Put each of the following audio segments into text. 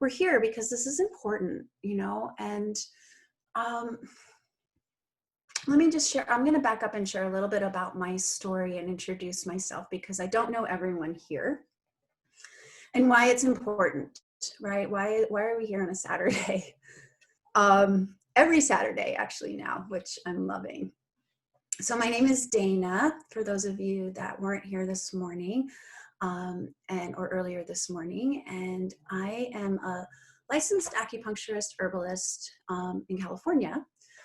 we're here because this is important, you know, and um, let me just share, I'm going to back up and share a little bit about my story and introduce myself because I don't know everyone here and why it's important, right? Why are we here on a Saturday? Every Saturday actually now, which I'm loving. So my name is Dana, for those of you that weren't here this morning or earlier this morning, and I am a licensed acupuncturist herbalist in California,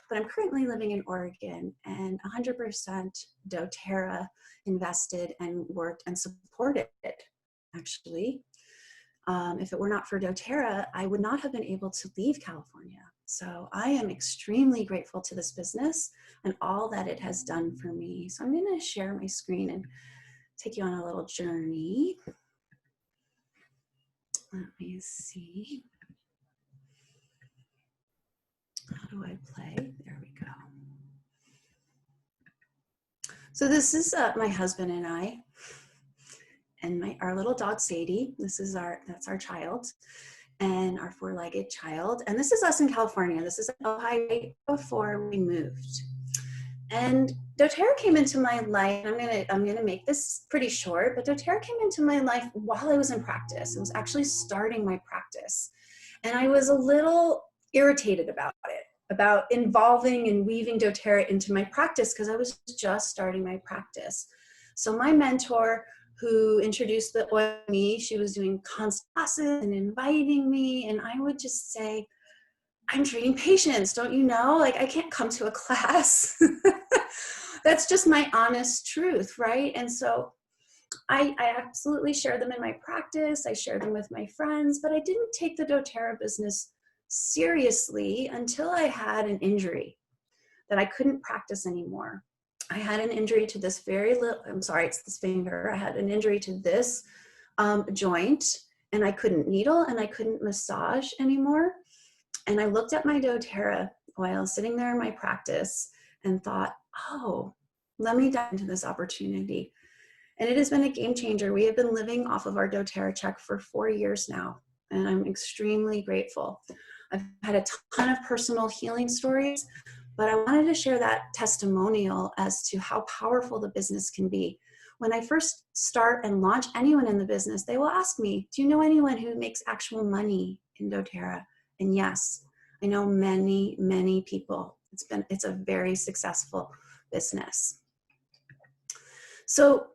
but I'm currently living in Oregon and 100% doTerra invested and worked and supported it, actually. If it were not for doTerra, I would not have been able to leave California. So I am extremely grateful to this business and all that it has done for me. So I'm going to share my screen and take you on a little journey. Let me see. How do I play? There we go. So this is my husband and I, and our little dog Sadie. That's our child, and our four-legged child. And this is us in California. This is Ohio before we moved. And doTerra came into my life. I'm gonna make this pretty short, but doTerra came into my life while I was in practice. I was actually starting my practice, and I was a little irritated about it, about involving and weaving doTerra into my practice because I was just starting my practice. So my mentor, who introduced the oil to me, she was doing constant classes and inviting me, and I would just say, I'm treating patients, don't you know? Like, I can't come to a class. That's just my honest truth, right? And so I absolutely share them in my practice. I share them with my friends, but I didn't take the doTerra business seriously until I had an injury that I couldn't practice anymore. I had an injury to this it's this finger. I had an injury to this joint, and I couldn't needle and I couldn't massage anymore. And I looked at my doTerra oil sitting there in my practice and thought, oh, let me dive into this opportunity. And it has been a game changer. We have been living off of our doTerra check for 4 years now, and I'm extremely grateful. I've had a ton of personal healing stories, but I wanted to share that testimonial as to how powerful the business can be. When I first start and launch anyone in the business, they will ask me, do you know anyone who makes actual money in doTerra? And yes, I know many, many people. It's a very successful business. So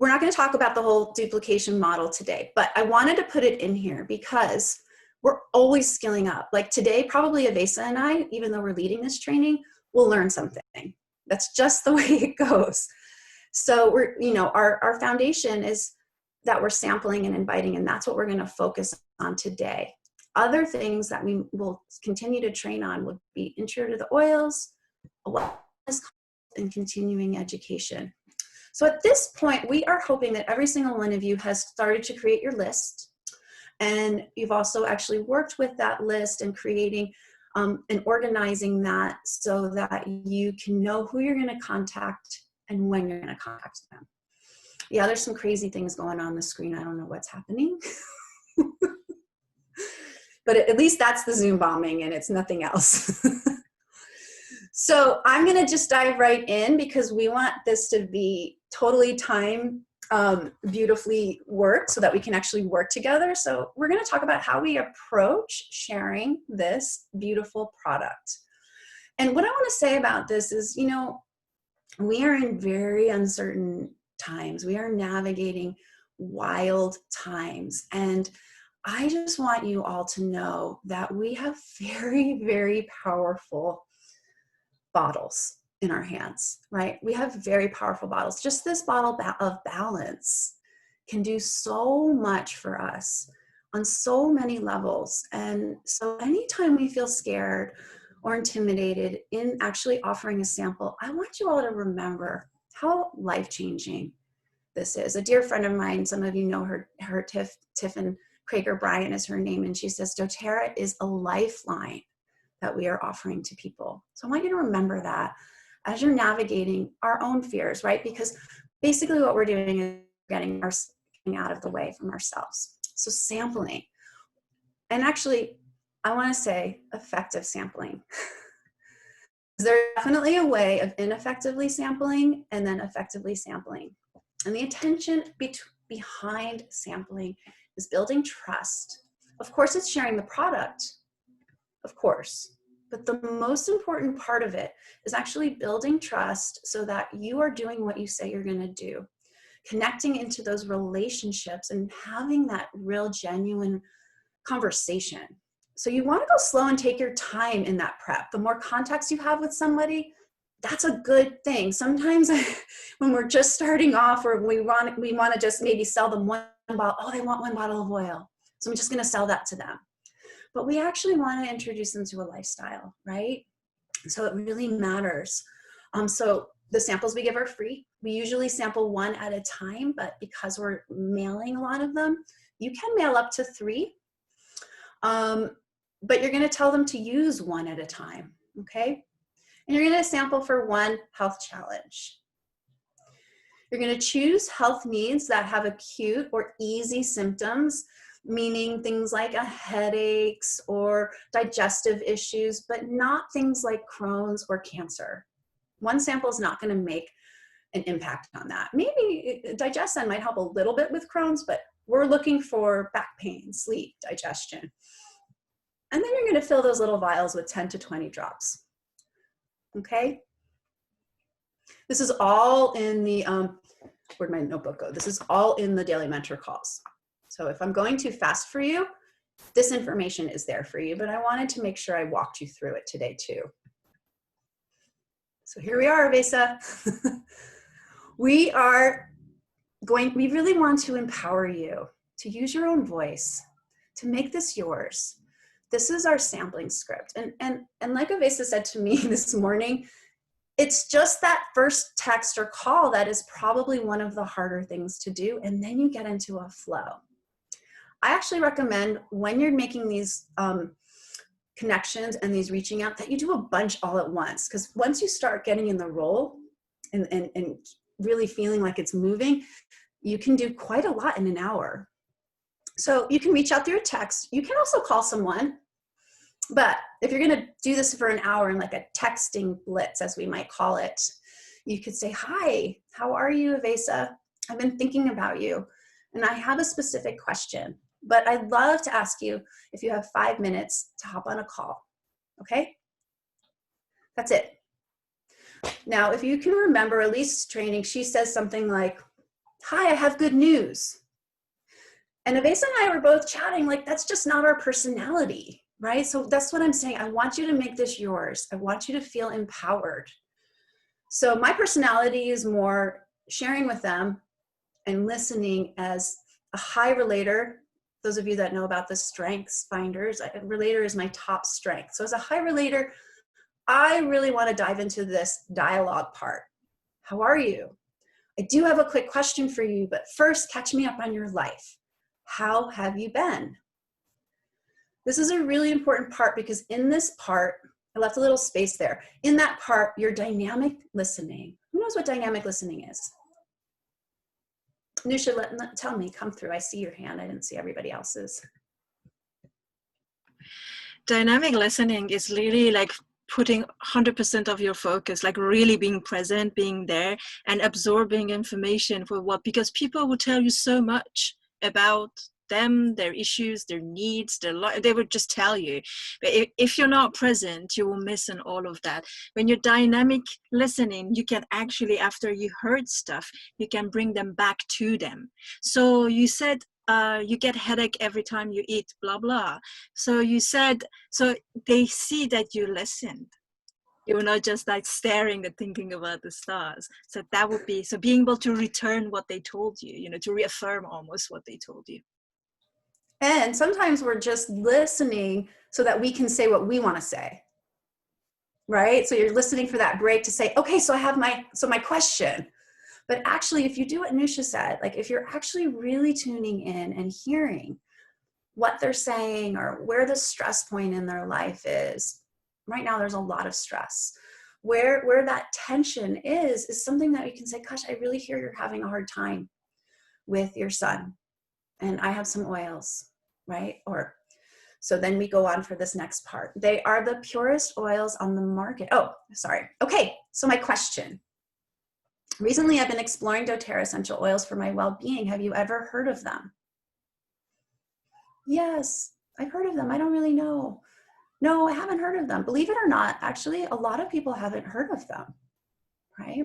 we're not going to talk about the whole duplication model today, but I wanted to put it in here because we're always skilling up. Like today, probably Avasa and I, even though we're leading this training, will learn something. That's just the way it goes. So our foundation is that we're sampling and inviting, and that's what we're going to focus on today. Other things that we will continue to train on would be intro to the oils, wellness, and continuing education. So at this point, we are hoping that every single one of you has started to create your list, and you've also actually worked with that list and creating and organizing that so that you can know who you're going to contact and when you're going to contact them. Yeah, there's some crazy things going on the screen. I don't know what's happening. But at least that's the Zoom bombing and it's nothing else. So I'm going to just dive right in because we want this to be totally time beautifully worked so that we can actually work together. So we're going to talk about how we approach sharing this beautiful product. And what I want to say about this is, you know, we are in very uncertain times. We are navigating wild times. And I just want you all to know that we have very, very powerful bottles in our hands, right? We have very powerful bottles. Just this bottle of balance can do so much for us on so many levels. And so anytime we feel scared or intimidated in actually offering a sample, I want you all to remember how life-changing this is. A dear friend of mine, some of you know her Tiffin Krager Bryan is her name, and she says doTerra is a lifeline that we are offering to people. So I want you to remember that as you're navigating our own fears, right? Because basically what we're doing is getting out of the way from ourselves. So sampling. And actually, I want to say effective sampling. There's definitely a way of ineffectively sampling and then effectively sampling. And the intention behind sampling is building trust. Of course, it's sharing the product, of course. But the most important part of it is actually building trust so that you are doing what you say you're going to do, connecting into those relationships and having that real genuine conversation. So you want to go slow and take your time in that prep. The more context you have with somebody, that's a good thing. Sometimes when we're just starting off, or we want to just maybe sell them one bottle, oh, they want one bottle of oil, so I'm just going to sell that to them. But we actually want to introduce them to a lifestyle, right? So it really matters. So the samples we give are free. We usually sample one at a time, but because we're mailing a lot of them, you can mail up to 3. But you're going to tell them to use one at a time, okay? And you're going to sample for one health challenge. You're going to choose health needs that have acute or easy symptoms, meaning things like headaches or digestive issues, but not things like Crohn's or cancer. One sample is not going to make an impact on that. Maybe Digest might help a little bit with Crohn's, but we're looking for back pain, sleep, digestion. And then you're going to fill those little vials with 10 to 20 drops. Okay? This is all in the, where'd my notebook go? This is all in the Daily Mentor calls. So if I'm going too fast for you, this information is there for you, but I wanted to make sure I walked you through it today too. So here we are, Avasa. We really want to empower you to use your own voice, to make this yours. This is our sampling script. And like Avasa said to me this morning, it's just that first text or call that is probably one of the harder things to do. And then you get into a flow. I actually recommend when you're making these connections and these reaching out that you do a bunch all at once. Because once you start getting in the role and really feeling like it's moving, you can do quite a lot in an hour. So you can reach out through a text. You can also call someone. But if you're going to do this for an hour in like a texting blitz, as we might call it, you could say, hi, how are you, Avasa? I've been thinking about you, and I have a specific question, but I'd love to ask you if you have 5 minutes to hop on a call, okay? That's it. Now, if you can remember Elise's training, she says something like, hi, I have good news. And Avasa and I were both chatting like, that's just not our personality. Right? So that's what I'm saying. I want you to make this yours. I want you to feel empowered. So my personality is more sharing with them and listening as a high relator. Those of you that know about the strengths finders, relator is my top strength. So as a high relator, I really want to dive into this dialogue part. How are you? I do have a quick question for you, but first catch me up on your life. How have you been? This is a really important part because in this part, I left a little space there. In that part, you're dynamic listening. Who knows what dynamic listening is? Nusha, tell me, come through. I see your hand. I didn't see everybody else's. Dynamic listening is really like putting 100% of your focus, like really being present, being there, and absorbing information for what, because people will tell you so much about them, their issues, their needs, they would just tell you. But if you're not present, you will miss on all of that. When you're dynamic listening, you can actually, after you heard stuff, you can bring them back to them. So you said you get headache every time you eat, blah, blah. So you said, so they see that you listened. You're not just like staring and thinking about the stars. So that would be, so being able to return what they told you, to reaffirm almost what they told you. And sometimes we're just listening so that we can say what we want to say, right? So you're listening for that break to say, okay, so I have my question. But actually, if you do what Nusha said, like if you're actually really tuning in and hearing what they're saying or where the stress point in their life is, right now there's a lot of stress. Where that tension is something that you can say, gosh, I really hear you're having a hard time with your son. And I have some oils, right? Or So then we go on for this next part. They are the purest oils on the market. Oh, sorry. Okay, so my question. Recently, I've been exploring doTerra essential oils for my well-being. Have you ever heard of them? Yes, I've heard of them. I don't really know. No, I haven't heard of them. Believe it or not, actually, a lot of people haven't heard of them, right?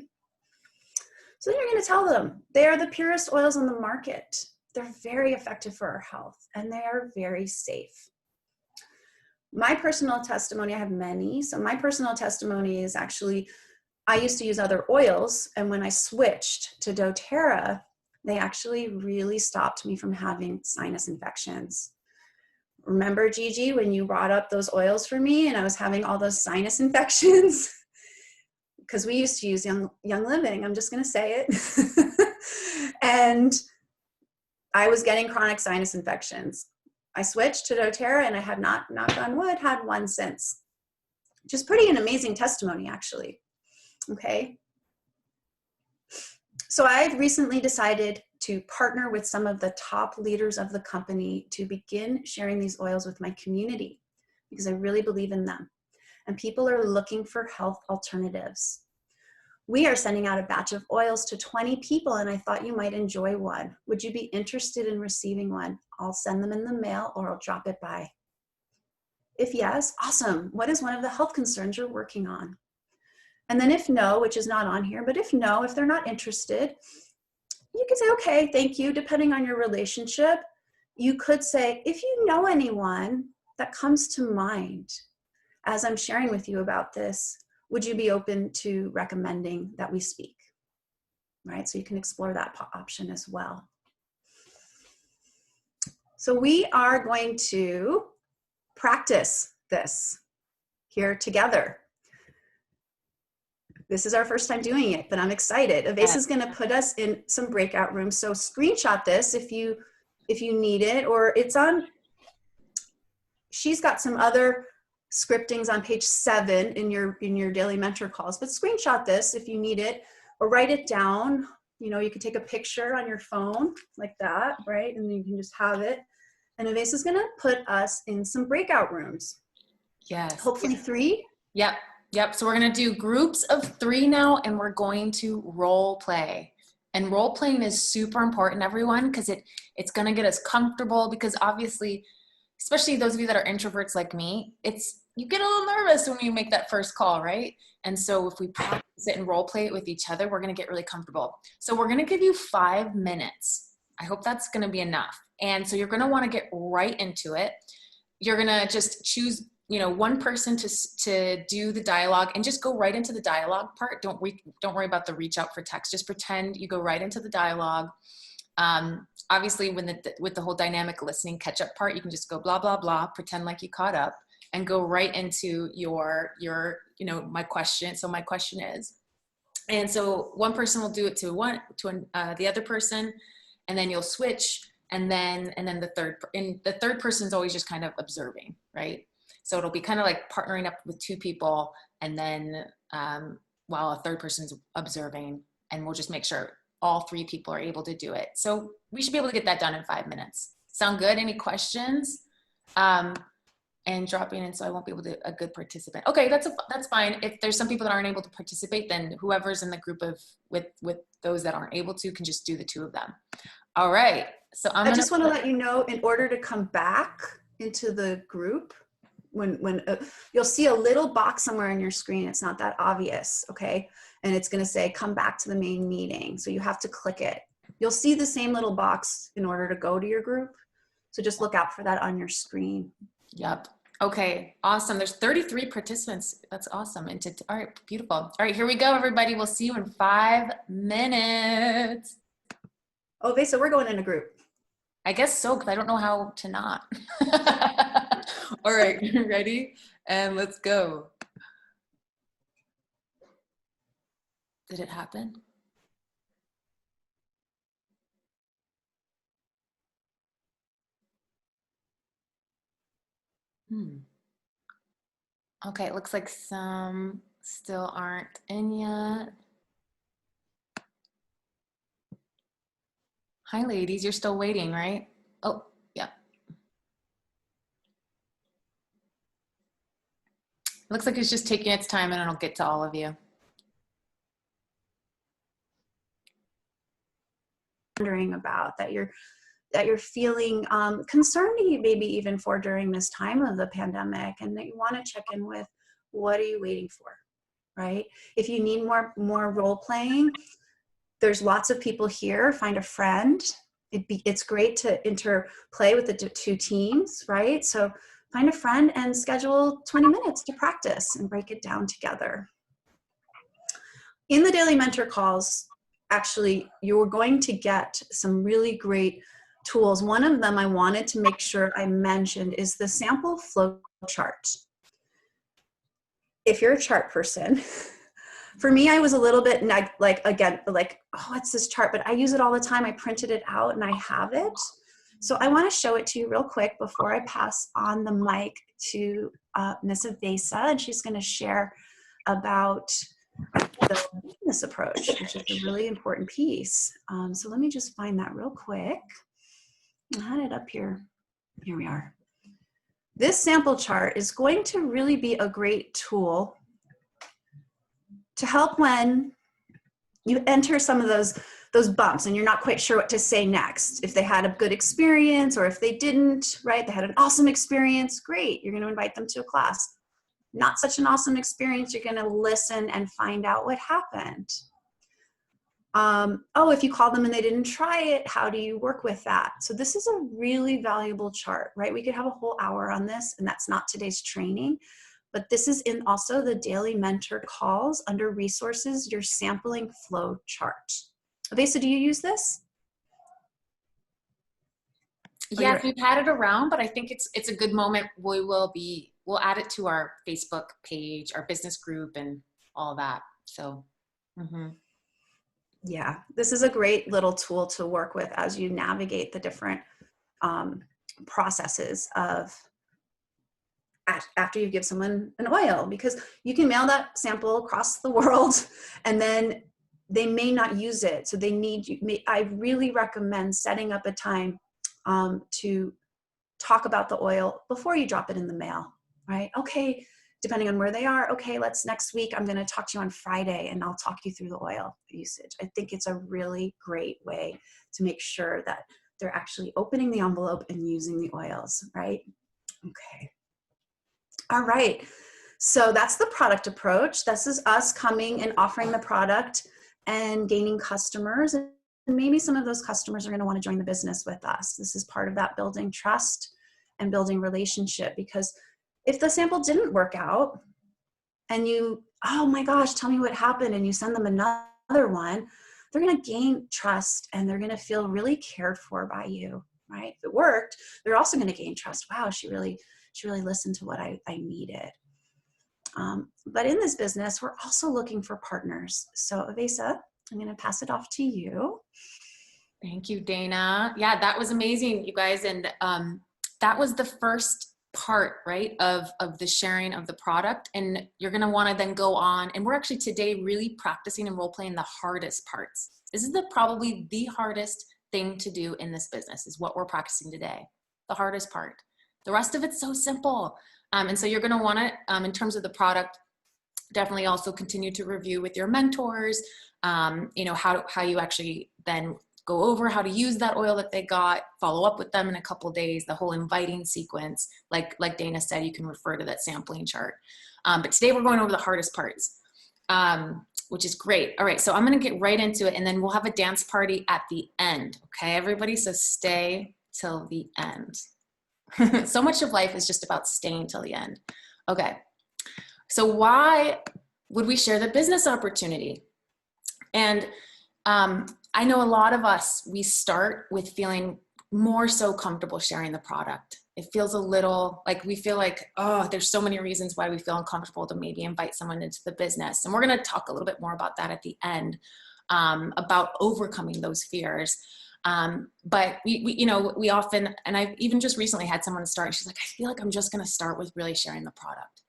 So then you're going to tell them they are the purest oils on the market. They're very effective for our health, and they are very safe. My personal testimony, I have many. So my personal testimony is actually, I used to use other oils, and when I switched to doTerra, they actually really stopped me from having sinus infections. Remember, Gigi, when you brought up those oils for me and I was having all those sinus infections? Because we used to use Young Living, I'm just going to say it. And I was getting chronic sinus infections. I switched to doTerra and I have not, knock on wood, had one since. Just pretty an amazing testimony, actually. Okay. So I've recently decided to partner with some of the top leaders of the company to begin sharing these oils with my community because I really believe in them. And people are looking for health alternatives. We are sending out a batch of oils to 20 people, and I thought you might enjoy one. Would you be interested in receiving one? I'll send them in the mail or I'll drop it by. If yes, awesome. What is one of the health concerns you're working on? And then if no, which is not on here, but if no, if they're not interested, you could say, okay, thank you, depending on your relationship. You could say, if you know anyone that comes to mind as I'm sharing with you about this, would you be open to recommending that we speak? Right, so you can explore that option as well. So we are going to practice this here together. This is our first time doing it, but I'm excited. Avasa is going to put us in some breakout rooms. So screenshot this if you need it, or it's on, she's got some other scriptings on page 7 in your daily mentor calls, but screenshot this if you need it, or write it down. You know, you could take a picture on your phone like that, right? And you can just have it. And Avasa is going to put us in some breakout rooms. Yes. Hopefully 3. Yep. So we're going to do groups of 3 now, and we're going to role play. And role playing is super important, everyone, because it's going to get us comfortable, because obviously, especially those of you that are introverts like me, you get a little nervous when you make that first call, right? And so if we practice it and role play it with each other, we're going to get really comfortable. So we're going to give you 5 minutes. I hope that's going to be enough. And so you're going to want to get right into it. You're going to just choose, one person to do the dialogue, and just go right into the dialogue part. Don't worry about the reach out for text. Just pretend you go right into the dialogue. Obviously, with the whole dynamic listening catch-up part, you can just go blah, blah, blah, pretend like you caught up, and go right into your my question. So my question is, and so one person will do it to the other person, and then you'll switch, and then the third person is always just kind of observing, right? So it'll be kind of like partnering up with 2 people, and then while a third person's observing, and we'll just make sure all 3 people are able to do it. So we should be able to get that done in 5 minutes. Sound good? Any questions? And dropping in, so I won't be able to, a good participant. Okay, that's fine. If there's some people that aren't able to participate, then whoever's in the group with those that aren't able to can just do the 2 of them. All right. So I just want to let you know, in order to come back into the group, when you'll see a little box somewhere on your screen, it's not that obvious, okay? And it's going to say, come back to the main meeting. So you have to click it. You'll see the same little box in order to go to your group. So just look out for that on your screen. Yep. Okay. Awesome. There's 33 participants. That's awesome. All right. Beautiful. All right. Here we go, everybody. We'll see you in 5 minutes. Okay. So we're going in a group. I guess so, because I don't know how to not. All right. Ready? And let's go. Did it happen? Okay, it looks like some still aren't in yet. Hi, ladies. You're still waiting, right? Oh, yeah. Looks like it's just taking its time and it'll get to all of you. Wondering about that you're feeling concerned, maybe even for during this time of the pandemic, and that you want to check in with, what are you waiting for, right? If you need more role playing, there's lots of people here. Find a friend. It's great to interplay with the two teams, right? So find a friend and schedule 20 minutes to practice and break it down together. In the daily mentor calls, actually, you're going to get some really great tools. One of them I wanted to make sure I mentioned is the sample flow chart. If you're a chart person, for me, I was a little bit like, oh, it's this chart, but I use it all the time. I printed it out and I have it. So I want to show it to you real quick before I pass on the mic to Miss Avasa, and she's going to share about the business approach, which is a really important piece. So let me just find that real quick. I had it up here. Here we are. This sample chart is going to really be a great tool to help when you enter some of those bumps and you're not quite sure what to say next. If they had a good experience or if they didn't, right? They had an awesome experience, great. You're going to invite them to a class. Not such an awesome experience, you're going to listen and find out what happened. Oh, if you call them and they didn't try it, how do you work with that? So this is a really valuable chart, right? We could have a whole hour on this, and that's not today's training, but this is in also the daily mentor calls under resources, your sampling flow chart. Avasa, do you use this? Yes, we've had it around, but I think it's a good moment. We'll add it to our Facebook page, our business group, and all that. So, yeah, this is a great little tool to work with as you navigate the different processes of after you give someone an oil, because you can mail that sample across the world and then they may not use it. So they need you. I really recommend setting up a time to talk about the oil before you drop it in the mail, right? Okay, depending on where they are, okay, next week, I'm gonna talk to you on Friday and I'll talk you through the oil usage. I think it's a really great way to make sure that they're actually opening the envelope and using the oils, right? Okay. All right, so that's the product approach. This is us coming and offering the product and gaining customers. And maybe some of those customers are going to want to join the business with us. This is part of that building trust and building relationship, because if the sample didn't work out and you, oh my gosh, tell me what happened, and you send them another one, they're going to gain trust and they're going to feel really cared for by you, right? If it worked, they're also going to gain trust. Wow, she really listened to what I needed. But in this business, we're also looking for partners. So Avasa, I'm going to pass it off to you. Thank you, Dana. Yeah, that was amazing, you guys. And that was the first part, right, of the sharing of the product. And you're going to want to then go on. And we're actually today really practicing and role-playing the hardest parts. This is probably the hardest thing to do in this business, is what we're practicing today. The hardest part. The rest of it's so simple. And so you're going to want to, in terms of the product, definitely also continue to review with your mentors, how you actually then go over how to use that oil that they got, follow up with them in a couple of days, the whole inviting sequence. Like Dana said, you can refer to that sampling chart. But today we're going over the hardest parts, which is great. All right, so I'm going to get right into it, and then we'll have a dance party at the end. Okay, everybody? So stay till the end. So much of life is just about staying till the end. Okay, so why would we share the business opportunity? And I know a lot of us, we start with feeling more so comfortable sharing the product. It feels a little like we feel like, oh, there's so many reasons why we feel uncomfortable to maybe invite someone into the business. And we're going to talk a little bit more about that at the end, about overcoming those fears. But we often, and I've even just recently had someone start, she's like, I feel like I'm just going to start with really sharing the product.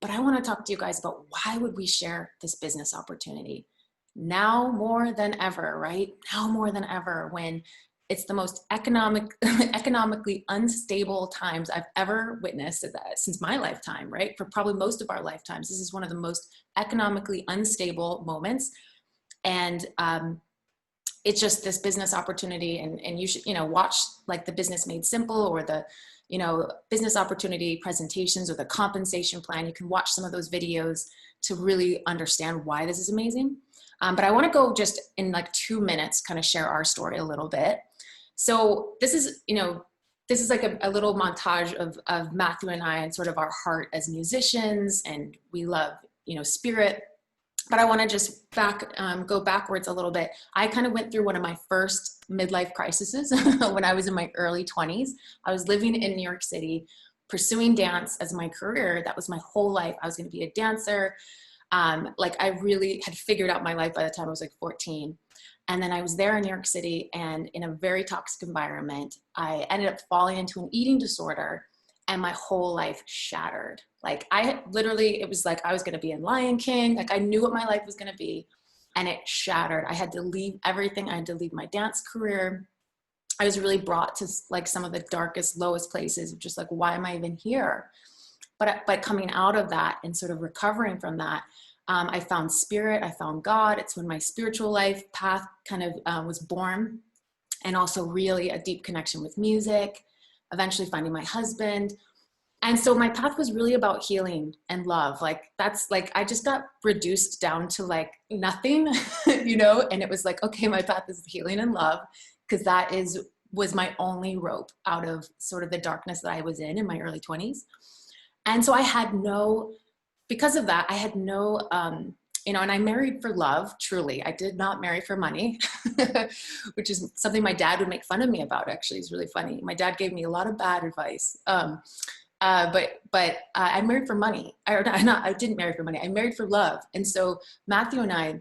But I want to talk to you guys about why would we share this business opportunity now more than ever, right? Now more than ever, when It's the most economically unstable times I've ever witnessed since my lifetime, right? For probably most of our lifetimes, this is one of the most economically unstable moments. And it's just this business opportunity, and you should, watch like the Business Made Simple or the, business opportunity presentations or the compensation plan. You can watch some of those videos to really understand why this is amazing. But I want to go just in like 2 minutes, kind of share our story a little bit. So this is like a little montage of Matthew and I and sort of our heart as musicians, and we love, spirit. But I want to just go backwards a little bit. I kind of went through one of my first midlife crises when I was in my early 20s. I was living in New York City, pursuing dance as my career. That was my whole life. I was going to be a dancer. I really had figured out my life by the time I was like 14. And then I was there in New York City, and in a very toxic environment, I ended up falling into an eating disorder, and my whole life shattered. Like it was like I was going to be in Lion King. Like I knew what my life was going to be, and it shattered. I had to leave everything. I had to leave my dance career. I was really brought to like some of the darkest, lowest places, just like, why am I even here? But coming out of that and sort of recovering from that, I found spirit, I found God. It's when my spiritual life path kind of was born, and also really a deep connection with music, eventually finding my husband. And so my path was really about healing and love. Like that's like, I just got reduced down to like nothing, and it was like, okay, my path is healing and love, because that was my only rope out of sort of the darkness that I was in my early 20s. And so because of that, I had no, and I married for love, truly. I did not marry for money, which is something my dad would make fun of me about, actually. It's really funny. My dad gave me a lot of bad advice. But I married for money. I didn't marry for money. I married for love. And so Matthew and I,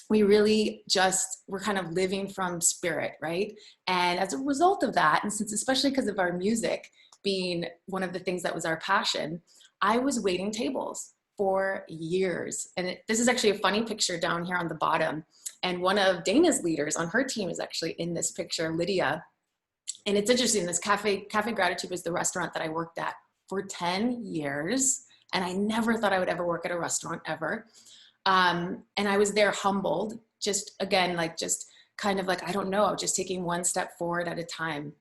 we really just were kind of living from spirit, right? And as a result of that, and since especially because of our music being one of the things that was our passion, I was waiting tables for years. And this is actually a funny picture down here on the bottom. And one of Dana's leaders on her team is actually in this picture, Lydia. And it's interesting, this Cafe Gratitude was the restaurant that I worked at for 10 years. And I never thought I would ever work at a restaurant ever. And I was there humbled, just again, like just kind of like, I don't know, just taking one step forward at a time.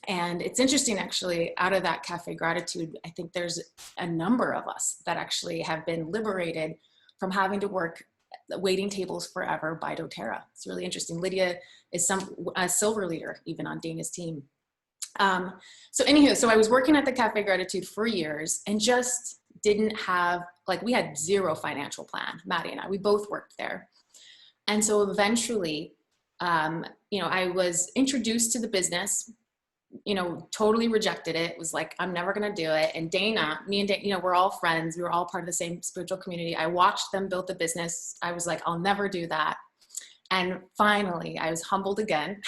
And it's interesting, actually, out of that Cafe Gratitude, I think there's a number of us that actually have been liberated from having to work waiting tables forever by doTerra. It's really interesting. Lydia is a silver leader, even on Dana's team. So I was working at the Cafe Gratitude for years and just didn't have, like, we had zero financial plan, Maddie and I, we both worked there. And so eventually, I was introduced to the business, totally rejected it, was like, I'm never going to do it. And me and Dana, we're all friends. We were all part of the same spiritual community. I watched them build the business. I was like, I'll never do that. And finally I was humbled again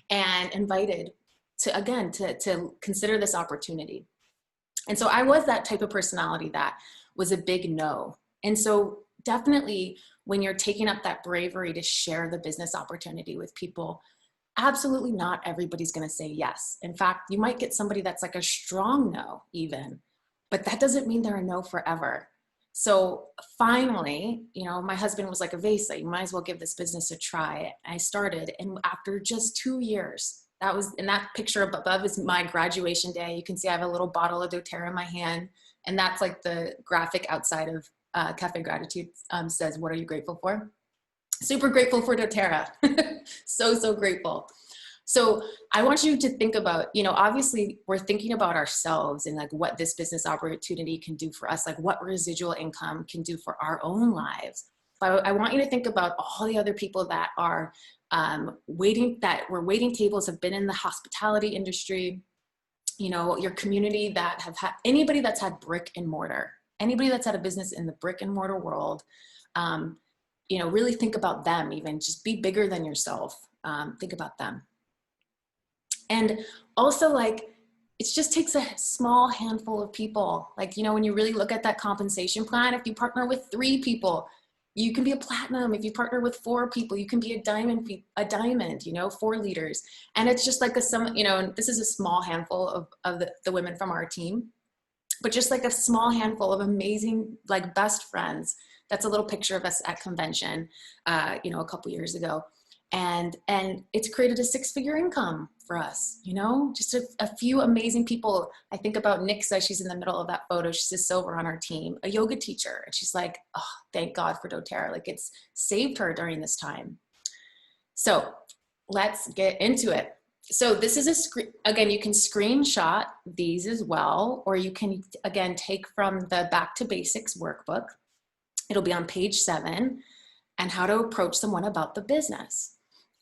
and invited to consider this opportunity. And so I was that type of personality that was a big no. And so definitely when you're taking up that bravery to share the business opportunity with people, absolutely not everybody's going to say yes. In fact, you might get somebody that's like a strong no even, but that doesn't mean they're a no forever. So finally, my husband was like, Avasa, you might as well give this business a try. I started, and after just 2 years, that was, in that picture above is my graduation day. You can see I have a little bottle of doTerra in my hand, and that's like the graphic outside of Cafe Gratitude says, what are you grateful for? Super grateful for doTerra. So grateful. So I want you to think about, obviously we're thinking about ourselves and like what this business opportunity can do for us, like what residual income can do for our own lives. But I want you to think about all the other people that are waiting tables, have been in the hospitality industry, your community that have had, anybody that's had brick and mortar, anybody that's had a business in the brick and mortar world, really think about them, even just be bigger than yourself. Think about them. And also, like, it just takes a small handful of people. Like, when you really look at that compensation plan, if you partner with 3 people, You can be a platinum. If you partner with 4 people, you can be a diamond, 4 leaders. And it's just like this is a small handful of the women from our team, but just like a small handful of amazing, like best friends. That's a little picture of us at convention, a couple years ago. And it's created a 6-figure income for us, just a few amazing people. I think about Nixa, she's in the middle of that photo. She's a silver on our team, a yoga teacher. And she's like, oh, thank God for doTerra. Like, it's saved her during this time. So let's get into it. So this is again, you can screenshot these as well, or you can, again, take from the Back to Basics workbook. It'll be on page 7, and how to approach someone about the business.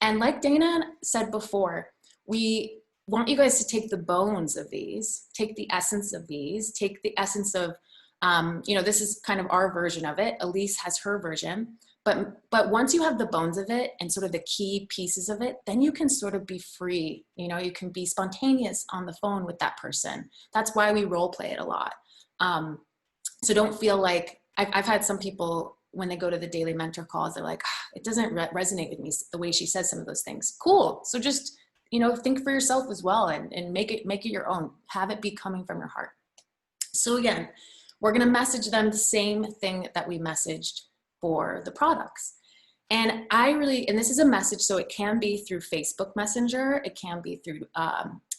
And like Dana said before, we want you guys to take the bones of these, take the essence of these, take the essence of, this is kind of our version of it. Elise has her version. But once you have the bones of it and sort of the key pieces of it, then you can sort of be free. You can be spontaneous on the phone with that person. That's why we role play it a lot. So don't feel like, I've had some people, when they go to the daily mentor calls, they're like, it doesn't resonate with me the way she says some of those things. Cool. So just, think for yourself as well, and make it your own. Have it be coming from your heart. So again, we're going to message them the same thing that we messaged for the products. And this is a message, so it can be through Facebook Messenger, it can be through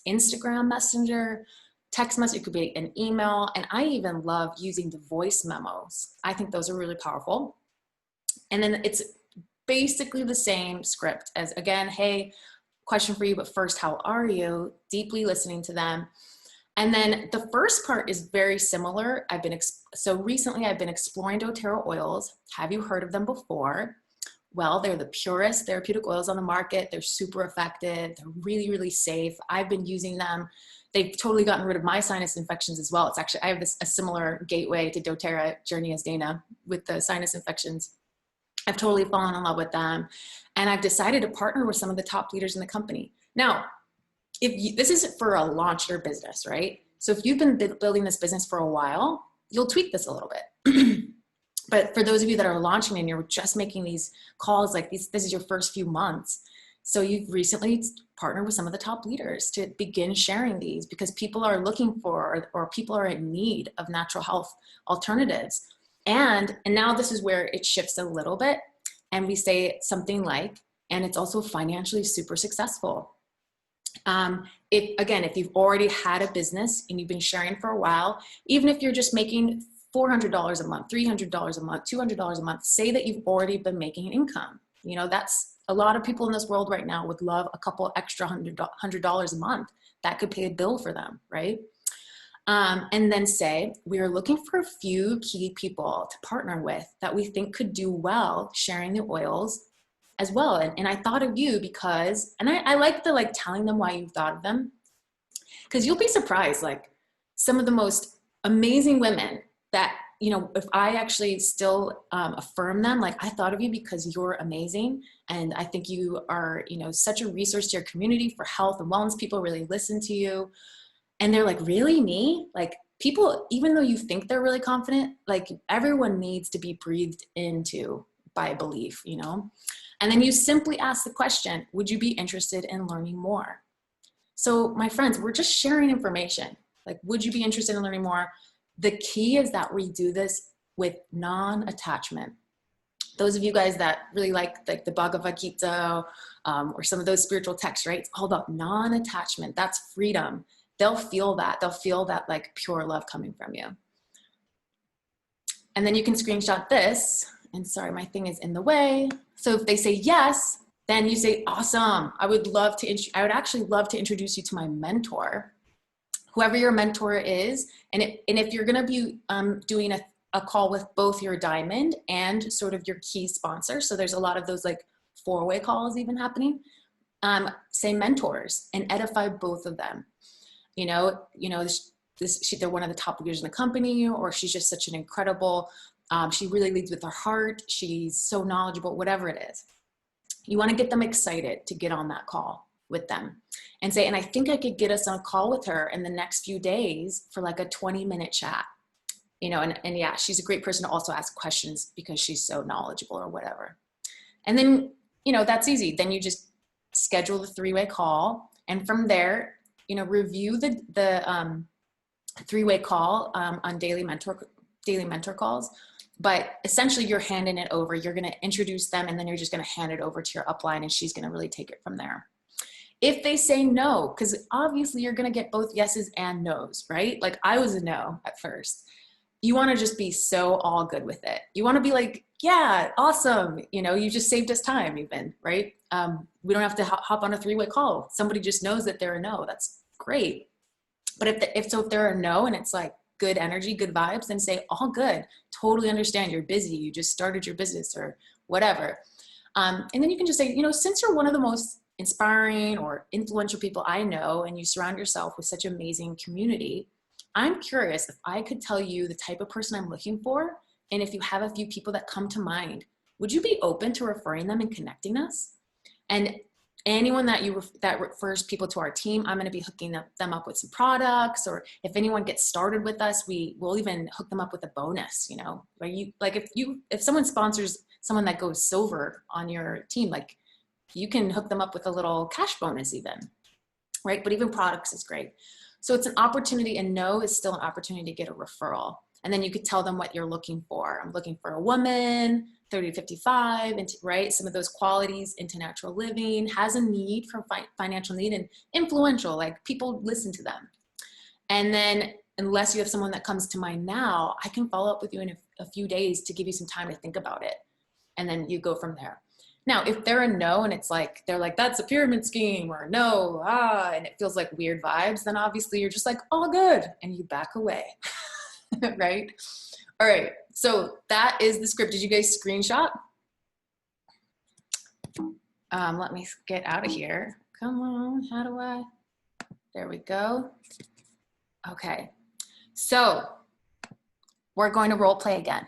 Instagram Messenger, text message, it could be an email, and I even love using the voice memos. I think those are really powerful. And then it's basically the same script as, again, hey, question for you, but first, how are you? Deeply listening to them. And then the first part is very similar. So recently I've been exploring doTerra oils. Have you heard of them before? Well, they're the purest therapeutic oils on the market. They're super effective. They're really, really safe. I've been using them. They've totally gotten rid of my sinus infections as well. It's actually, I have a similar gateway to doTerra journey as Dana with the sinus infections. I've totally fallen in love with them. And I've decided to partner with some of the top leaders in the company. Now, this is for a launch your business, right? So if you've been building this business for a while, you'll tweak this a little bit. But for those of you that are launching and you're just making these calls, like this is your first few months. So you've recently partnered with some of the top leaders to begin sharing these, because people are looking for, or people are in need of natural health alternatives. And now this is where it shifts a little bit. And we say something like, and it's also financially super successful. If you've already had a business and you've been sharing for a while, even if you're just making $400 a month, $300 a month, $200 a month, say that you've already been making income. That's a lot of people in this world right now would love a couple extra $100 a month. That could pay a bill for them, right? And then say, we are looking for a few key people to partner with that we think could do well sharing the oils as well. And I thought of you because, and I like the telling them why you thought of them, because you'll be surprised, some of the most amazing women that, if I actually still affirm them, I thought of you because you're amazing. And I think you are, such a resource to your community for health and wellness. People really listen to you. And they're like, really, me? People, even though you think they're really confident, everyone needs to be breathed into by belief, And then you simply ask the question, would you be interested in learning more? So my friends, we're just sharing information. Would you be interested in learning more? The key is that we do this with non-attachment. Those of you guys that really like the Bhagavad Gita or some of those spiritual texts, right? It's all about non-attachment. That's freedom. They'll feel that. They'll feel that pure love coming from you. And then you can screenshot this. And sorry, my thing is in the way. So if they say yes, then you say, awesome. I would actually love to introduce you to my mentor, whoever your mentor is. And if you're going to be doing a call with both your diamond and sort of your key sponsor, so there's a lot of those 4-way calls even happening, say mentors and edify both of them. They're one of the top leaders in the company, or she's just such an incredible, she really leads with her heart. She's so knowledgeable, whatever it is. You want to get them excited to get on that call with them and say, and I think I could get us on a call with her in the next few days for a 20-minute chat. you know, and yeah, she's a great person to also ask questions because she's so knowledgeable or whatever. And then, you know, that's easy. Then you just schedule the 3-way call. And from there, you know, review the 3-way call on daily mentor calls. But essentially you're handing it over. You're going to introduce them, and then you're just going to hand it over to your upline, and she's going to really take it from there. If they say no, because obviously you're going to get both yeses and nos, right? Like I was a no at first. You want to just be so all good with it. You want to be like, yeah, awesome. You know, you just saved us time even, right? We don't have to hop on a 3-way call. Somebody just knows that they're a no. That's great. But if they're a no and it's like good energy, good vibes, then say all good. Totally understand. You're busy. You just started your business or whatever. And then you can just say, you know, since you're one of the most inspiring or influential people I know, and you surround yourself with such amazing community, I'm curious if I could tell you the type of person I'm looking for, and if you have a few people that come to mind, would you be open to referring them and connecting us? And anyone that refers people to our team, I'm going to be hooking them up with some products, or if anyone gets started with us, we'll even hook them up with a bonus, you know, where if someone sponsors someone that goes silver on your team, like you can hook them up with a little cash bonus even, right? But even products is great. So it's an opportunity, and no is still an opportunity to get a referral. And then you could tell them what you're looking for. I'm looking for a woman, 30 to 55, right? Some of those qualities into natural living, has a need for financial need, and influential, like people listen to them. And then unless you have someone that comes to mind now, I can follow up with you in a few days to give you some time to think about it. And then you go from there. Now, if they're a no and it's like, they're like, that's a pyramid scheme, or no, and it feels like weird vibes, then obviously you're just like, all good, and you back away, right? All right, so that is the script. Did you guys screenshot? Let me get out of here. Come on, how do I? There we go. Okay, so we're going to role play again.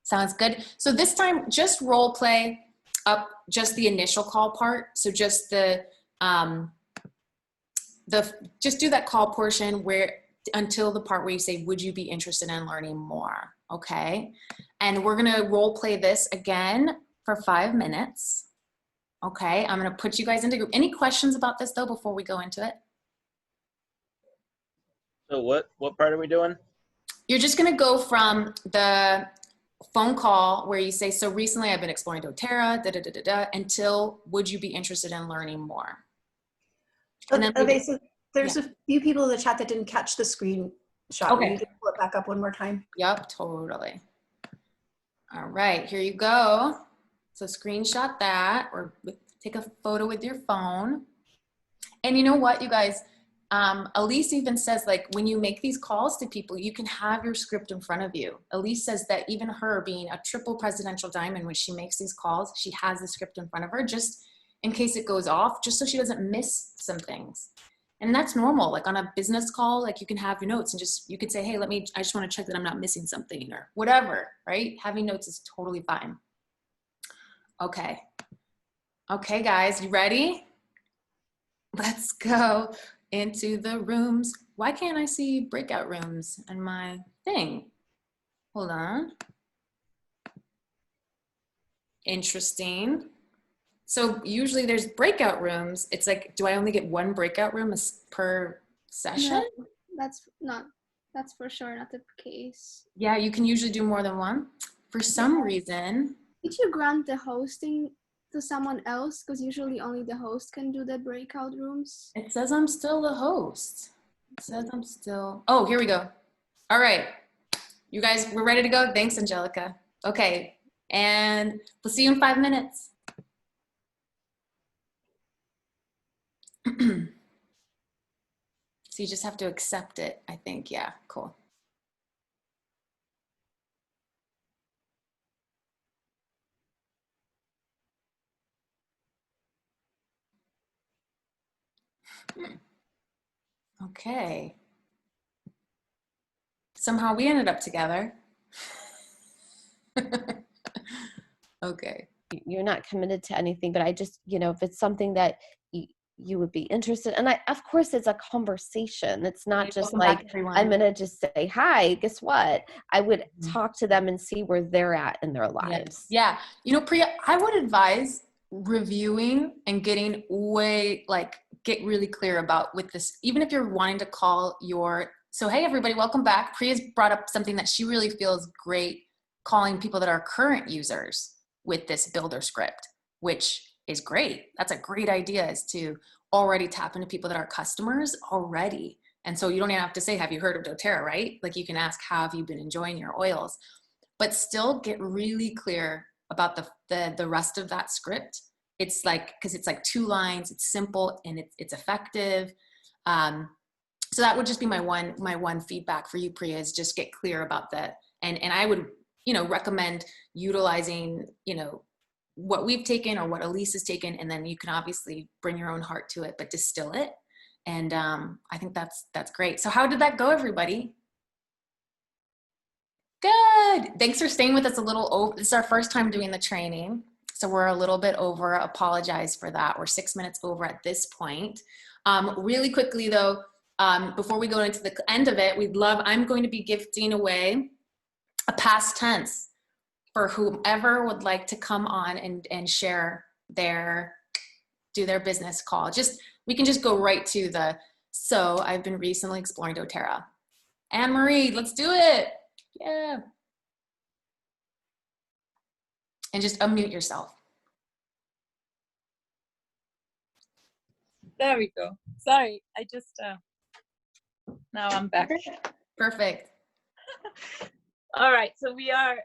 Sounds good? So this time, just role play up just the initial call part. So just just do that call portion until the part where you say, would you be interested in learning more? Okay. And we're going to role play this again for 5 minutes. Okay. I'm going to put you guys into group. Any questions about this though, before we go into it? So what part are we doing? You're just going to go from the phone call where you say, so recently I've been exploring doTerra, until would you be interested in learning more? And then Okay, so there's a few people in the chat that didn't catch the screenshot. Okay. You can pull it back up one more time. Yep, totally. All right, here you go. So screenshot that, or take a photo with your phone. And you know what, you guys, Elise even says, like, when you make these calls to people, you can have your script in front of you. Elise says that even her being a triple presidential diamond, when she makes these calls, she has the script in front of her just in case it goes off, just so she doesn't miss some things. And that's normal. Like on a business call, like you can have your notes and you could say, hey, I just want to check that I'm not missing something or whatever, right? Having notes is totally fine. Okay. Okay, guys, you ready? Let's go into the rooms. Why can't I see breakout rooms in my thing? Hold on. Interesting. So usually there's breakout rooms. It's like, do I only get one breakout room per session? No, that's for sure not the case. Yeah, you can usually do more than one. For some reason. Did you grant the hosting to someone else? Because usually only the host can do the breakout rooms. It says I'm still the host. It says I'm still, oh, here we go. All right, you guys, we're ready to go. Thanks, Angelica. Okay, and we'll see you in 5 minutes. So you just have to accept it, I think. Yeah, cool. Okay. Somehow we ended up together. Okay. You're not committed to anything, but I just, if it's something that you would be interested. And of course it's a conversation. It's not just Welcome back, like, everyone. I'm going to just say, hi, guess what? I would talk to them and see where they're at in their lives. Yeah. You know, Priya, I would advise reviewing and getting get really clear about with this, even if you're wanting to call so hey, everybody, welcome back. Priya's brought up something that she really feels great calling people that are current users with this builder script, which is great. That's a great idea, is to already tap into people that are customers already. And so you don't even have to say, have you heard of doTerra, right? Like you can ask, how have you been enjoying your oils? But still get really clear about the rest of that script. It's like, because it's like 2 lines, it's simple and it's effective. So that would just be my one feedback for you, Priya, is just get clear about that. And I would, recommend utilizing, what we've taken or what Elise has taken, and then you can obviously bring your own heart to it, but distill it. And I think that's great. So how did that go, everybody? Good. Thanks for staying with us a little over. This is our first time doing the training, so we're a little bit over. Apologize for that. We're 6 minutes over at this point. Really quickly though, before we go into the end of it, I'm going to be gifting away a past tense for whomever would like to come on and share do their business call. We can just go right to so I've been recently exploring doTerra. Anne-Marie, let's do it. Yeah. And just unmute yourself. There we go. Sorry, I just, now I'm back. Perfect. All right, so we are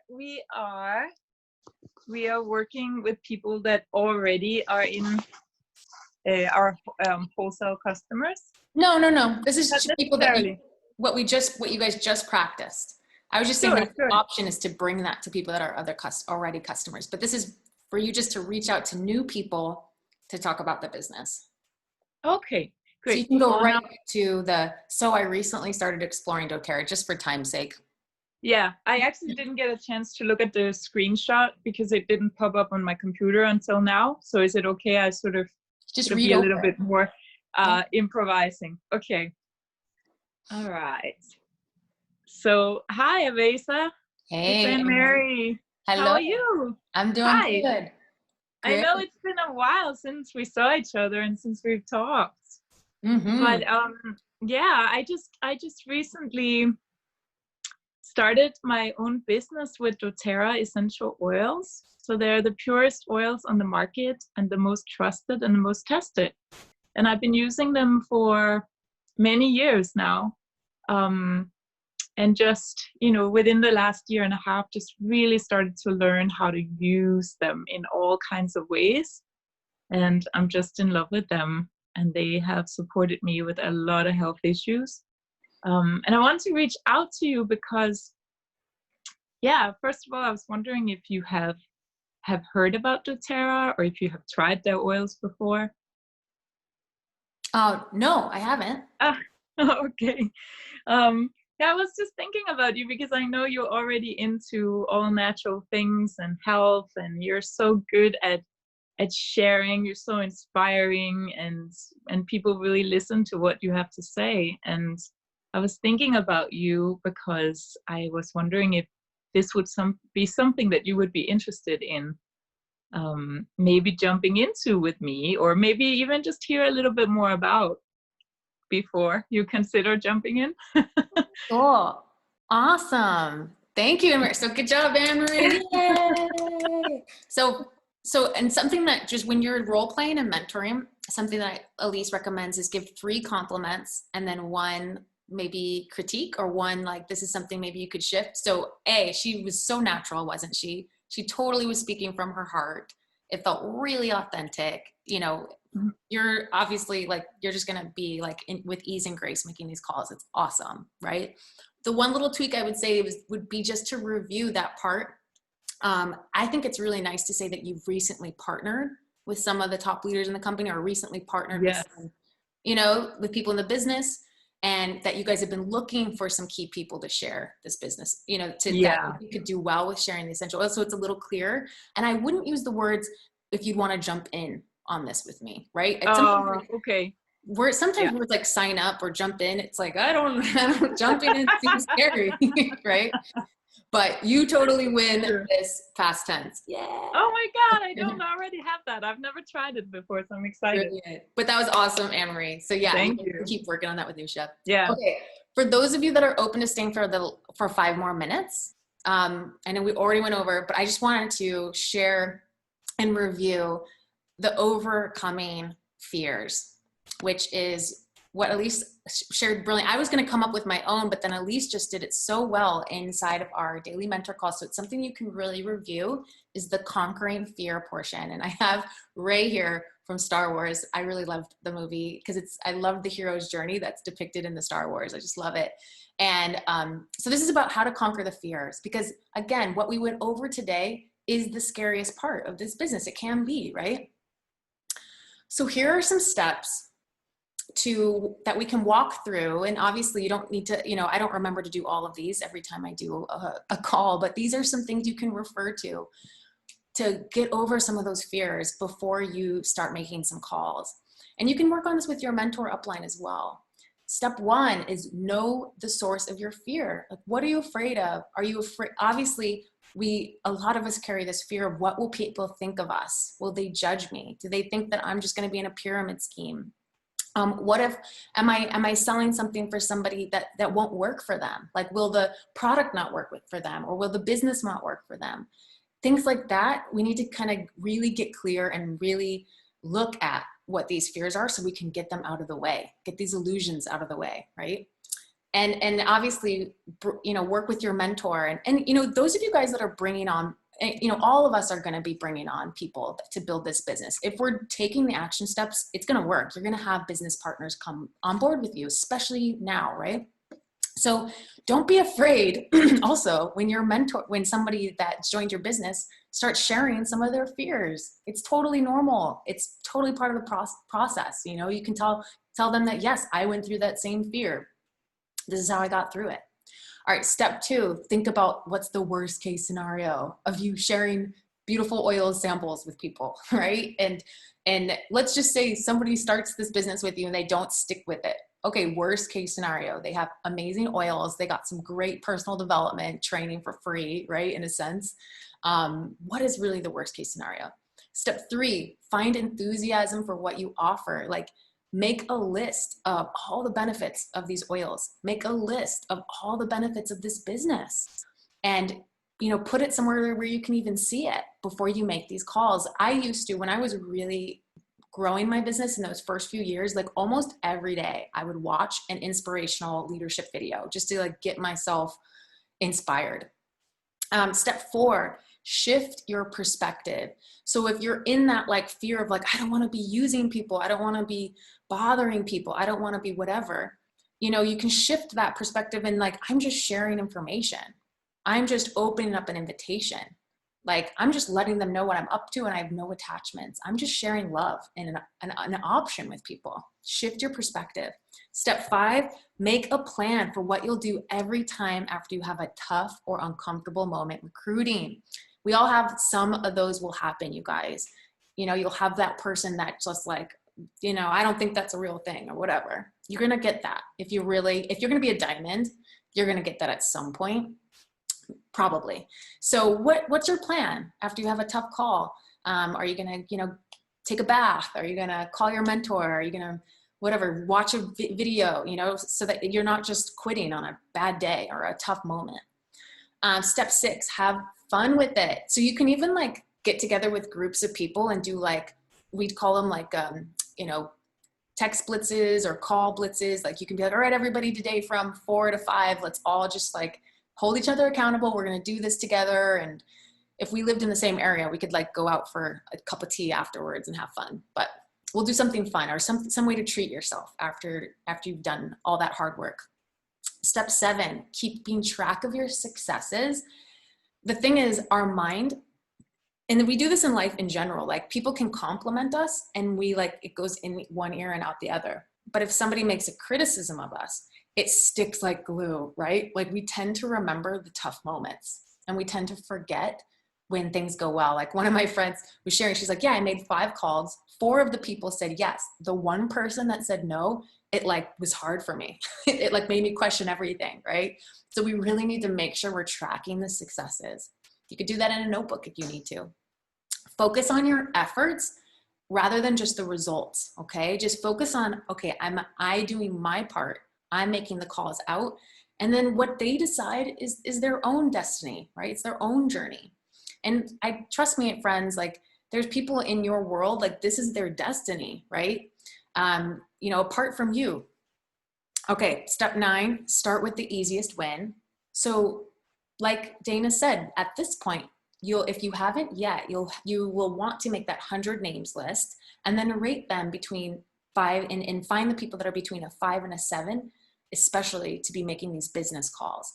working with people that already are in our wholesale customers. No. This is Not people that necessarily. what you guys just practiced. I was just saying that the option is to bring that to people that are already customers, but this is for you just to reach out to new people to talk about the business. Okay, great. So you can go right to so I recently started exploring doTerra, just for time's sake. Yeah, I actually didn't get a chance to look at the screenshot because it didn't pop up on my computer until now. So is it okay? I sort of just read a little bit more improvising. Okay. All right. So hi, Avasa. Hey, it's Anne-Marie. Hello. How are you? I'm doing good. I know it's been a while since we saw each other and since we've talked. Mm-hmm. But yeah, I just recently started my own business with doTerra essential oils. So they're the purest oils on the market and the most trusted and the most tested. And I've been using them for many years now. And just, within the last year and a half, just really started to learn how to use them in all kinds of ways. And I'm just in love with them. And they have supported me with a lot of health issues. And I want to reach out to you because, first of all, I was wondering if you have heard about doTerra or if you have tried their oils before. No, I haven't. Okay. I was just thinking about you because I know you're already into all natural things and health, and you're so good at sharing. You're so inspiring, and people really listen to what you have to say. And I was thinking about you because I was wondering if this would be something that you would be interested in, maybe jumping into with me, or maybe even just hear a little bit more about before you consider jumping in. Cool. Awesome. Thank you, Anne-Marie. So good job, Anne-Marie. Yay. So and something that just when you're role playing and mentoring, something that Elise recommends is give 3 compliments and then 1 maybe critique, or 1 like, this is something maybe you could shift. So she was so natural, wasn't she? She totally was speaking from her heart. It felt really authentic. You're obviously you're just going to be with ease and grace making these calls. It's awesome, right? The one little tweak I would say would be just to review that part. I think it's really nice to say that you've recently partnered with some of the top leaders in the company, or recently partnered with some, with people in the business, and that you guys have been looking for some key people to share this business, that you could do well with sharing the essential oils. So it's a little clearer. And I wouldn't use the words if you'd want to jump in. on this with me, right? Oh, okay. Sometimes we're like sign up or jump in. It's like, I don't jump in. It seems scary, right? But you totally win this past tense. Yeah. Oh my God, I don't already have that. I've never tried it before, so I'm excited. Brilliant. But that was awesome, Anne-Marie. So yeah, Thank you. keep working on that with Nusha. Yeah. Okay. For those of you that are open to staying for 5 more minutes, I know we already went over, but I just wanted to share and review the overcoming fears, which is what Elise shared brilliant. I was going to come up with my own, but then Elise just did it so well inside of our daily mentor call. So it's something you can really review, is the conquering fear portion. And I have Ray here from Star Wars. I really loved the movie because I love the hero's journey that's depicted in the Star Wars. I just love it. And so this is about how to conquer the fears, because again, what we went over today is the scariest part of this business. It can be, right? So here are some steps that we can walk through. And obviously you don't need to, I don't remember to do all of these every time I do a call, but these are some things you can refer to get over some of those fears before you start making some calls. And you can work on this with your mentor upline as well. Step 1 is know the source of your fear. Like, what are you afraid of? Are you afraid? Obviously, a lot of us carry this fear of, what will people think of us? Will they judge me? Do they think that I'm just going to be in a pyramid scheme? What if, am I selling something for somebody that won't work for them? Like, will the product not work for them? Or will the business not work for them? Things like that, we need to kind of really get clear and really look at what these fears are so we can get them out of the way, get these illusions out of the way, right? And obviously, work with your mentor. And those of you guys that are bringing on, all of us are going to be bringing on people to build this business. If we're taking the action steps, it's going to work. You're going to have business partners come on board with you, especially now, right? So don't be afraid also when somebody that's joined your business starts sharing some of their fears. It's totally normal. It's totally part of the process. You can tell them that, yes, I went through that same fear. This is how I got through it. All right, step 2, think about what's the worst case scenario of you sharing beautiful oil samples with people, right? And let's just say somebody starts this business with you and they don't stick with it. Okay, worst case scenario, they have amazing oils. They got some great personal development training for free, right? In a sense, what is really the worst case scenario? Step 3, find enthusiasm for what you offer. Like, make a list of all the benefits of these oils. Make a list of all the benefits of this business. And, put it somewhere where you can even see it before you make these calls. I used to, when I was really growing my business in those first few years, like almost every day I would watch an inspirational leadership video just to get myself inspired. Step 4, shift your perspective. So if you're in that fear of I don't want to be using people, I don't want to be bothering people, I don't want to be whatever, you can shift that perspective and I'm just sharing information. I'm just opening up an invitation. I'm just letting them know what I'm up to and I have no attachments. I'm just sharing love and an option with people. Shift your perspective. Step 5, make a plan for what you'll do every time after you have a tough or uncomfortable moment recruiting. We all have some of those will happen, you guys. You'll have that person that just I don't think that's a real thing or whatever. You're going to get that. If you're going to be a diamond, you're going to get that at some point. Probably. So what's your plan after you have a tough call? Are you going to, take a bath? Are you going to call your mentor? Are you going to, whatever, watch a video, so that you're not just quitting on a bad day or a tough moment. Step 6, have fun with it. So you can even get together with groups of people and do we'd call them text blitzes or call blitzes. You can be all right, everybody today from 4 to 5, let's all just hold each other accountable. We're going to do this together. And if we lived in the same area, we could go out for a cup of tea afterwards and have fun, but we'll do something fun or some way to treat yourself after you've done all that hard work. Step 7, keeping track of your successes. The thing is, our mind, and we do this in life in general, people can compliment us and we it goes in one ear and out the other. But if somebody makes a criticism of us, it sticks like glue, right? We tend to remember the tough moments and we tend to forget when things go well. Like one of my friends was sharing, she's like, yeah, I made 5 calls. 4 of the people said yes. The one person that said no, it like was hard for me. It like made me question everything, right? So we really need to make sure we're tracking the successes. You could do that in a notebook if you need to. Focus on your efforts rather than just the results, okay? Just focus on, okay, am I doing my part? I'm making the calls out. And then what they decide is their own destiny, right? It's their own journey. And trust me, friends, like there's people in your world, like this is their destiny, right? You know, apart from you. Okay, step 9, start with the easiest win. So like Dana said, at this point, if you haven't yet, you will want to make that 100 names list and then rate them between 5 and find the people that are between a 5 and a 7, especially to be making these business calls.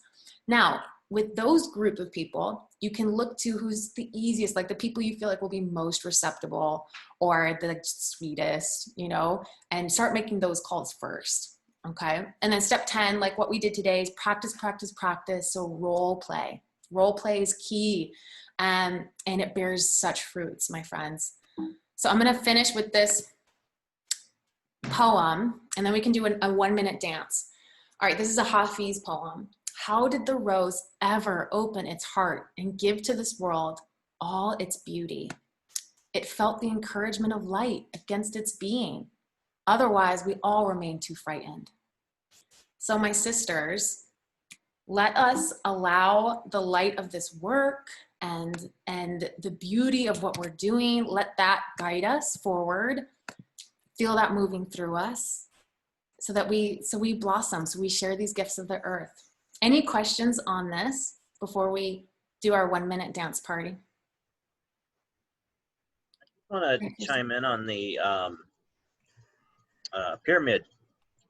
Now, with those group of people, you can look to who's the easiest, like the people you feel like will be most receptible or the sweetest, you know, and start making those calls first. Okay. And then step 10, like what we did today, is practice, practice, practice. So role play. Role play is key. And it bears such fruits, my friends. So I'm going to finish with this poem, and then we can do a 1-minute dance. All right. This is a Hafiz poem. How did the rose ever open its heart and give to this world all its beauty? It felt the encouragement of light against its being. Otherwise, we all remain too frightened. So my sisters, let us allow the light of this work and the beauty of what we're doing, let that guide us forward. Feel that moving through us so that we blossom, so we share these gifts of the earth. Any questions on this before we do our 1-minute dance party? I want to chime in on the pyramid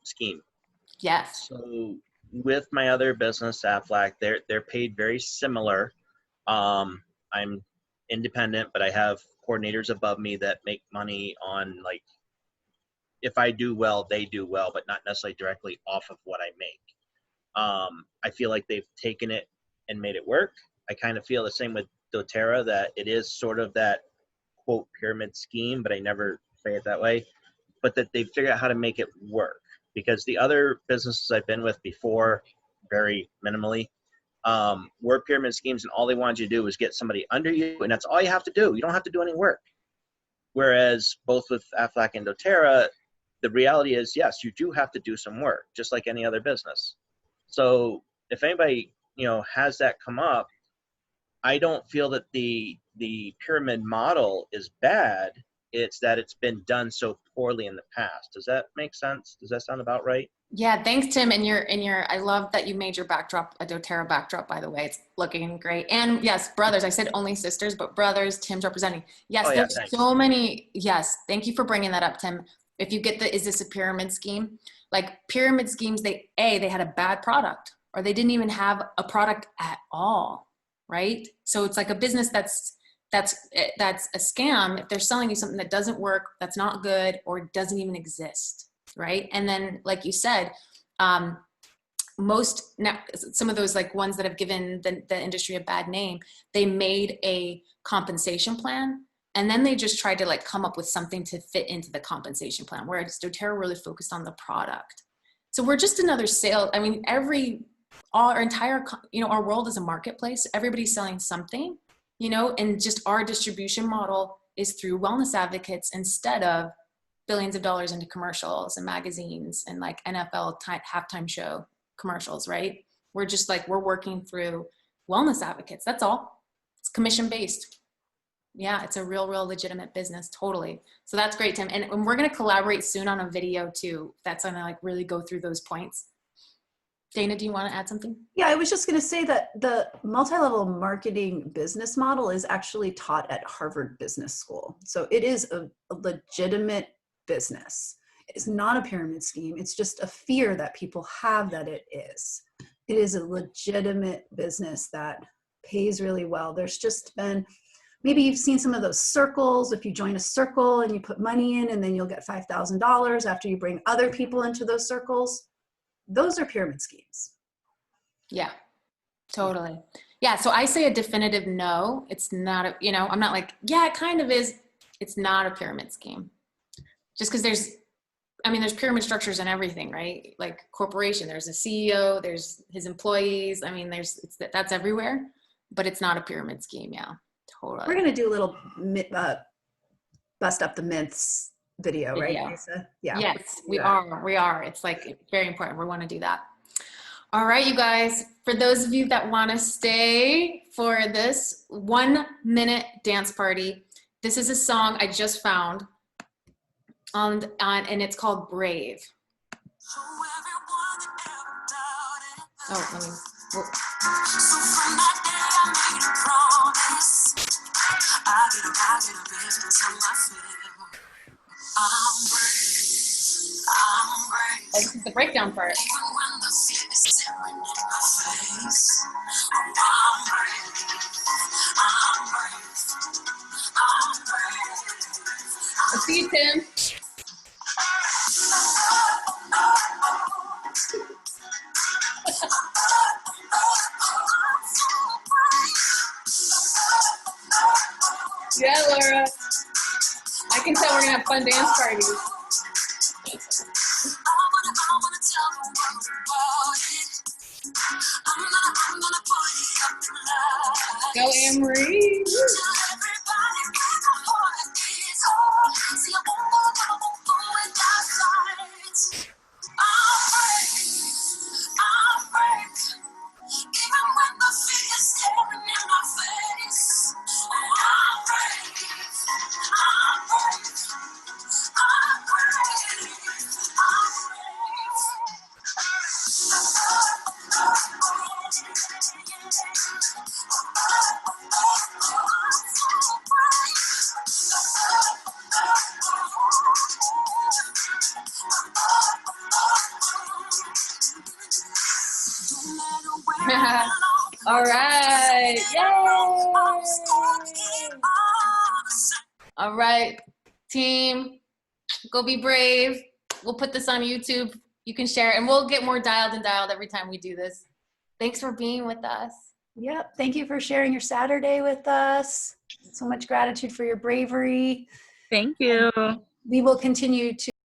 scheme. Yes. So with my other business, Aflac, they're paid very similar. I'm independent, but I have coordinators above me that make money on, like, if I do well, they do well, but not necessarily directly off of what I make. I feel like they've taken it and made it work. I kind of feel the same with doTerra, that it is sort of that quote pyramid scheme, but I never say it that way, but that they figure out how to make it work. Because the other businesses I've been with before, very minimally, were pyramid schemes, and all they wanted you to do was get somebody under you, and that's all you have to do. You don't have to do any work. Whereas both with Aflac and doTerra, the reality is, yes, you do have to do some work, just like any other business. So if anybody, you know, has that come up, I don't feel that the pyramid model is bad. It's that it's been done so poorly in the past. Does that make sense? Does that sound about right? Yeah, thanks, Tim. And I love that you made your backdrop a doTerra backdrop, by the way. It's looking great. And yes, brothers, I said only sisters, but brothers, Tim's representing. Yes, Oh, yeah, there's thanks. so many. Yes, thank you for bringing that up, Tim. If you get is this a pyramid scheme? Like pyramid schemes, they had a bad product, or they didn't even have a product at all, right? So it's like a business that's a scam if they're selling you something that doesn't work, that's not good, or doesn't even exist, right? And then, like you said, some of those like ones that have given the industry a bad name, they made a compensation plan, and then they just tried to like come up with something to fit into the compensation plan, whereas doTerra really focused on the product. So we're just another sale. I mean, our entire, you know, our world is a marketplace. Everybody's selling something, you know, and just our distribution model is through wellness advocates instead of billions of dollars into commercials and magazines and like NFL halftime show commercials, right? We're just like, we're working through wellness advocates. That's all. It's commission based. Yeah, it's a real legitimate business. Totally. So that's great, Tim. And we're going to collaborate soon on a video too. That's going to like really go through those points. Dana, do you want to add something? Yeah, I was just going to say that the multi-level marketing business model is actually taught at Harvard Business School. So it is a legitimate business. It's not a pyramid scheme. It's just a fear that people have that it is. It is a legitimate business that pays really well. There's just been, maybe you've seen some of those circles. If you join a circle and you put money in, and then you'll get $5,000 after you bring other people into those circles. Those are pyramid schemes. Yeah, totally. Yeah, so I say a definitive no. It's not a, you know, I'm not like, yeah, it kind of is. It's not a pyramid scheme. Just because there's pyramid structures and everything, right? Like corporation, there's a CEO, there's his employees. I mean, that's everywhere, but it's not a pyramid scheme. Yeah, totally. We're going to do a little bust up the myths video, right, Lisa? Yeah. Yes, we are. It's like very important. We want to do that. All right, you guys, for those of you that want to stay for this 1 minute dance party, this is a song I just found and it's called Brave. Oh, let me. Whoa. Oh, this is the breakdown part. Let's see you, Tim. Yeah, Laura. I can tell we're gonna have fun dance parties. Go, Anne-Marie. All right. Yay! All right, team, go be brave. We'll put this on YouTube. You can share it, and we'll get more dialed every time we do this. Thanks for being with us. Yep. Thank you for sharing your Saturday with us. So much gratitude for your bravery. Thank you. We will continue to